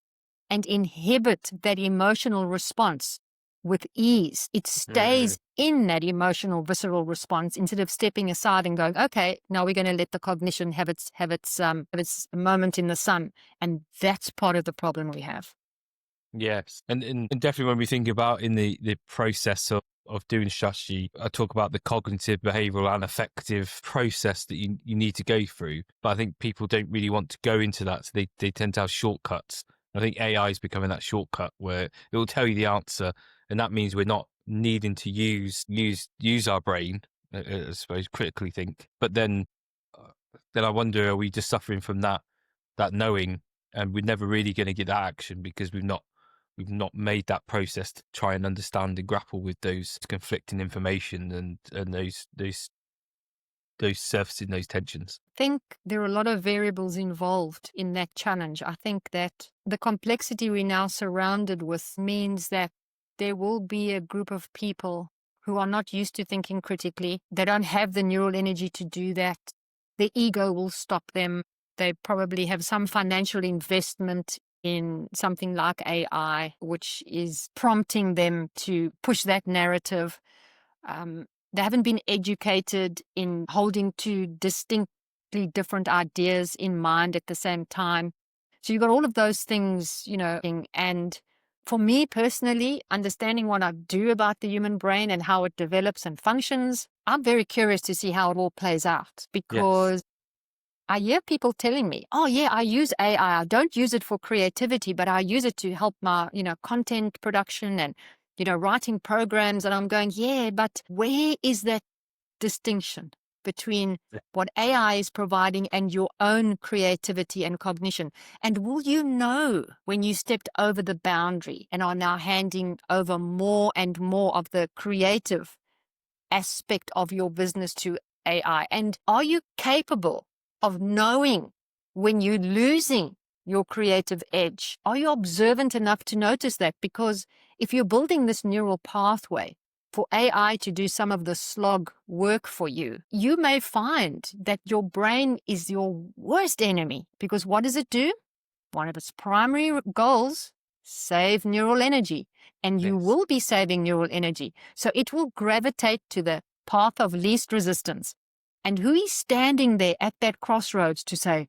and inhibit that emotional response with ease. It stays in that emotional visceral response instead of stepping aside and going, okay, now we're going to let the cognition have its moment in the sun. And that's part of the problem we have. Yes. And definitely when we think about in the process of doing strategy, I talk about the cognitive, behavioral and affective process that you need to go through. But I think people don't really want to go into that. So they tend to have shortcuts. I think AI is becoming that shortcut where it will tell you the answer. And that means we're not needing to use our brain, I suppose, critically think. But then I wonder, are we just suffering from that knowing, and we're never really going to get that action because we've not made that process to try and understand and grapple with those conflicting information and those surfacing those tensions. I think there are a lot of variables involved in that challenge. I think that the complexity we're now surrounded with means that there will be a group of people who are not used to thinking critically. They don't have the neural energy to do that. The ego will stop them. They probably have some financial investment in something like AI, which is prompting them to push that narrative. They haven't been educated in holding two distinctly different ideas in mind at the same time. So you've got all of those things, and for me personally, understanding what I do about the human brain and how it develops and functions, I'm very curious to see how it all plays out because I hear people telling me, oh yeah, I use AI. I don't use it for creativity, but I use it to help my, content production and, writing programs. And I'm going, yeah, but where is that distinction between what AI is providing and your own creativity and cognition? And will you know when you stepped over the boundary and are now handing over more and more of the creative aspect of your business to AI? And are you capable of knowing when you're losing your creative edge? Are you observant enough to notice that? Because if you're building this neural pathway for AI to do some of the slog work for you, you may find that your brain is your worst enemy. Because what does it do? One of its primary goals, save neural energy. And you will be saving neural energy. So it will gravitate to the path of least resistance. And who is standing there at that crossroads to say,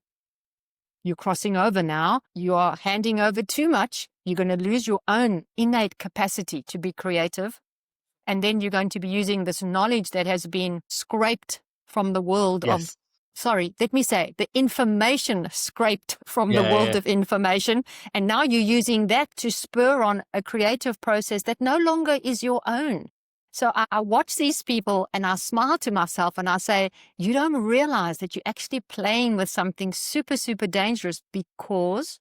you're crossing over now, you are handing over too much, you're going to lose your own innate capacity to be creative. And then you're going to be using this knowledge that has been scraped from the world of, the information scraped from the world of information. And now you're using that to spur on a creative process that no longer is your own. So I watch these people and I smile to myself and I say, you don't realize that you're actually playing with something super, super dangerous because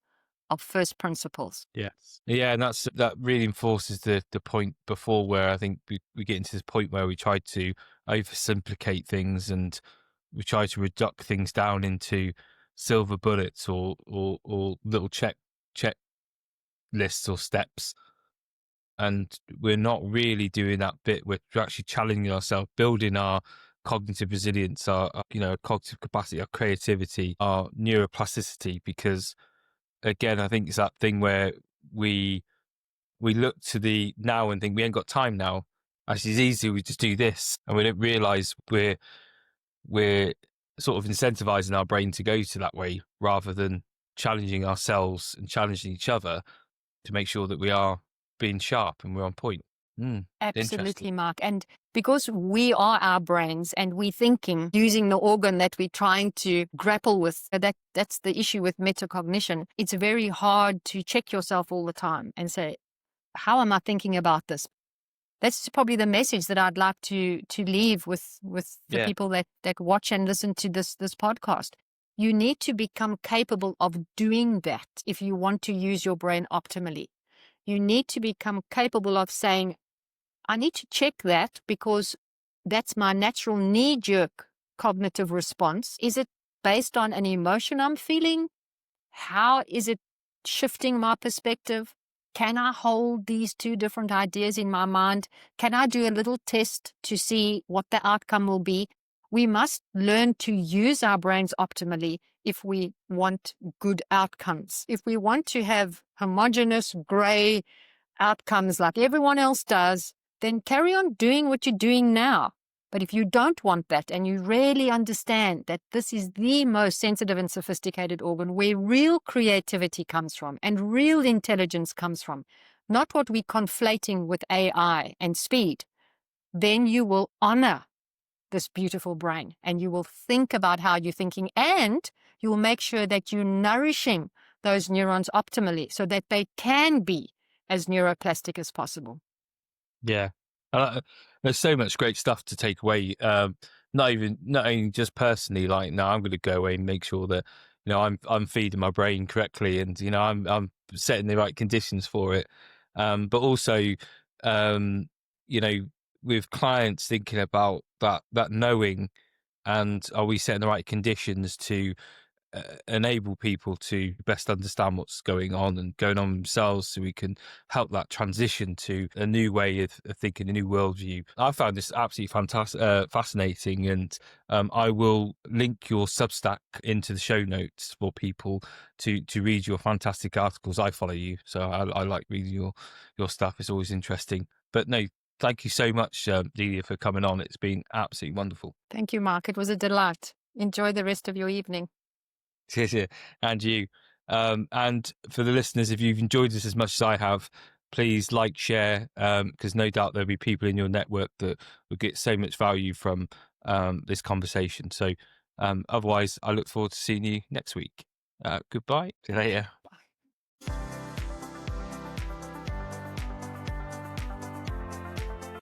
of first principles. Yes. Yeah, and that really enforces the point before, where I think we get into this point where we try to oversimplify things, and we try to reduce things down into silver bullets or little check lists or steps. And we're not really doing that bit. We're actually challenging ourselves, building our cognitive resilience, our cognitive capacity, our creativity, our neuroplasticity. Because again, I think it's that thing where we look to the now and think we ain't got time now. Actually, it's easy. We just do this, and we don't realize we're sort of incentivizing our brain to go to that way, rather than challenging ourselves and challenging each other to make sure that we are being sharp and we're on point. Absolutely, Mark. And because we are our brains and we're thinking using the organ that we're trying to grapple with, that's the issue with metacognition. It's very hard to check yourself all the time and say, how am I thinking about this? That's probably the message that I'd like to leave with the people that watch and listen to this podcast. You need to become capable of doing that if you want to use your brain optimally. You need to become capable of saying, I need to check that because that's my natural knee-jerk cognitive response. Is it based on an emotion I'm feeling? How is it shifting my perspective? Can I hold these two different ideas in my mind? Can I do a little test to see what the outcome will be? We must learn to use our brains optimally if we want good outcomes. If we want to have homogeneous, gray outcomes like everyone else does, then carry on doing what you're doing now. But if you don't want that, and you really understand that this is the most sensitive and sophisticated organ where real creativity comes from and real intelligence comes from, not what we're conflating with AI and speed, then you will honor this beautiful brain and you will think about how you're thinking, and you will make sure that you're nourishing those neurons optimally so that they can be as neuroplastic as possible. Yeah. There's so much great stuff to take away. Not only just personally, like, no, I'm going to go away and make sure that, I'm feeding my brain correctly, and, I'm setting the right conditions for it. But also, with clients thinking about that knowing, and are we setting the right conditions to enable people to best understand what's going on themselves, so we can help that transition to a new way of thinking, a new worldview. I found this absolutely fantastic, fascinating, and I will link your Substack into the show notes for people to read your fantastic articles. I follow you, so I like reading your stuff. It's always interesting. But no, thank you so much, Delia, for coming on. It's been absolutely wonderful. Thank you, Mark. It was a delight. Enjoy the rest of your evening. Cheers, and you. And for the listeners, if you've enjoyed this as much as I have, please like, share, because no doubt there'll be people in your network that will get so much value from this conversation. So otherwise, I look forward to seeing you next week. Goodbye. See you later. Bye.